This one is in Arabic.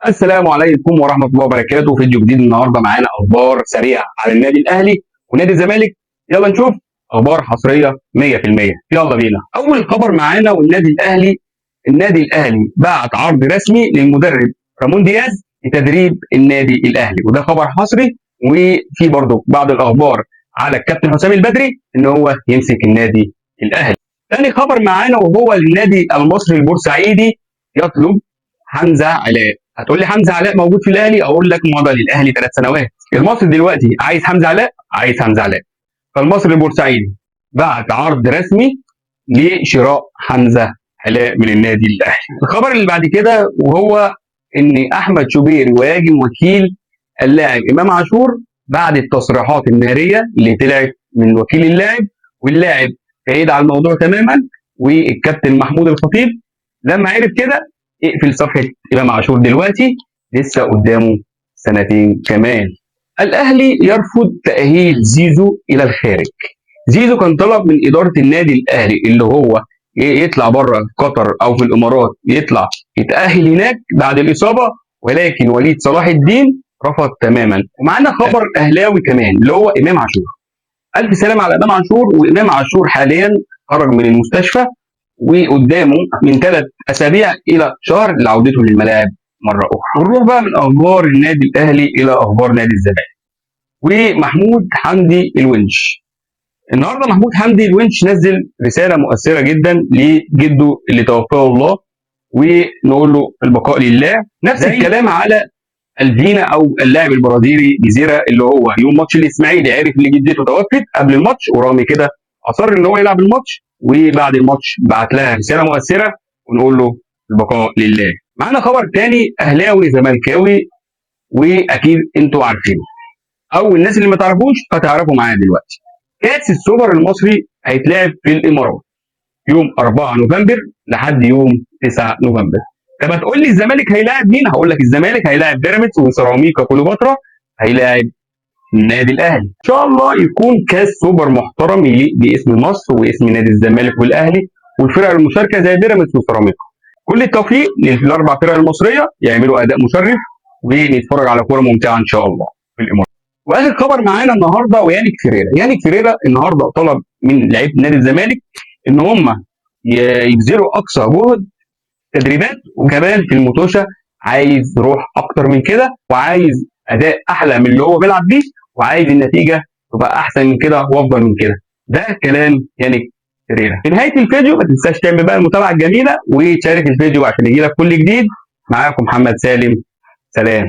السلام عليكم ورحمة الله وبركاته. فيديو جديد النهارده معانا أخبار سريعة على النادي الأهلي ونادي الزمالك. يلا نشوف أخبار حصرية 100%. يلا بينا. أول خبر معانا والنادي الأهلي. النادي الأهلي بعت عرض رسمي للمدرب رامون دياز لتدريب النادي الأهلي، وده خبر حصري. وفي برضه بعض الأخبار على الكابتن حسام البدري إن هو يمسك النادي الأهلي. ثاني خبر معانا وهو النادي المصري البورسعيدي يطلب حمزة علاء. هتقول لي حمزة علاء موجود في الاهلي، اقول لك مضى للاهلي 3 سنوات. المصري دلوقتي عايز حمزة علاء، عايز حمزة علاء. فالمصري البورسعيدي بعت عرض رسمي لشراء حمزة علاء من النادي الاهلي. الخبر اللي بعد كده وهو ان احمد شوبير يواجه وكيل اللاعب امام عاشور بعد التصريحات الناريه اللي طلعت من وكيل اللاعب، واللاعب بعيد عن الموضوع تماما. والكابتن محمود الخطيب لما عرف كده اقفل صفحه امام عاشور دلوقتي، لسه قدامه سنتين كمان. الاهلي يرفض تاهيل زيزو الى الخارج. زيزو كان طلب من اداره النادي الاهلي اللي هو يطلع بره قطر او في الامارات، يطلع يتاهل هناك بعد الاصابه، ولكن وليد صلاح الدين رفض تماما. ومعانا خبر اهلاوي كمان اللي هو امام عاشور. الف سلام على امام عاشور. وامام عاشور حاليا خرج من المستشفى وقدامه من 3 اسابيع الى شهر لعودته للملاعب مره اخرى. ونروح بقى من اخبار النادي الاهلي الى اخبار نادي الزمالك. ومحمود حمدي الونش. النهارده محمود حمدي الونش نزل رساله مؤثره جدا لجده اللي توفاه الله، ونقول له البقاء لله. نفس الكلام على الفينا او اللاعب البرازيلي جزيره، اللي هو يوم ماتش الاسماعيلي عرف ان جدته توفت قبل الماتش، ورغم كده اصر ان هو يلعب الماتش، وبعد الماتش بعت لها رساله مؤثره ونقول له البقاء لله. معانا خبر تاني اهلاوي زملكاوي، واكيد انتوا عارفينه او الناس اللي ما تعرفوش فتعرفوا معايا دلوقتي. كاس السوبر المصري هيتلعب في الامارات يوم 4 نوفمبر لحد يوم 9 نوفمبر. طب هتقول لي الزمالك هيلاعب مين؟ هقول لك الزمالك هيلاعب بيراميدز، وسيراميكا كليوباترا هيلاعب النادي الاهلي. ان شاء الله يكون كاس سوبر محترم يليق باسم مصر واسم نادي الزمالك والاهلي والفرق المشاركه زي بيراميدز وسيراميكا. كل التوفيق للاربع فرق المصريه، يعملوا اداء مشرف ونتفرج على كوره ممتعه ان شاء الله في الامارات. واخر خبر معانا النهارده ويانيك فيريرا. يانيك فيريرا النهارده طلب من لعيبه نادي الزمالك ان هم يبذلوا اقصى جهد تدريبات، وكمان في الموتوشه عايز روح اكتر من كده، وعايز اداء احلى من اللي هو بيلعب بيه، وعايز النتيجه تبقى احسن من كده وافضل من كده. ده كلام يانيك فيريرا. في نهايه الفيديو ما تنساش تعمل بقى المتابعه الجميله وتشارك الفيديو عشان يجيلك كل جديد. معاكم محمد سالم، سلام.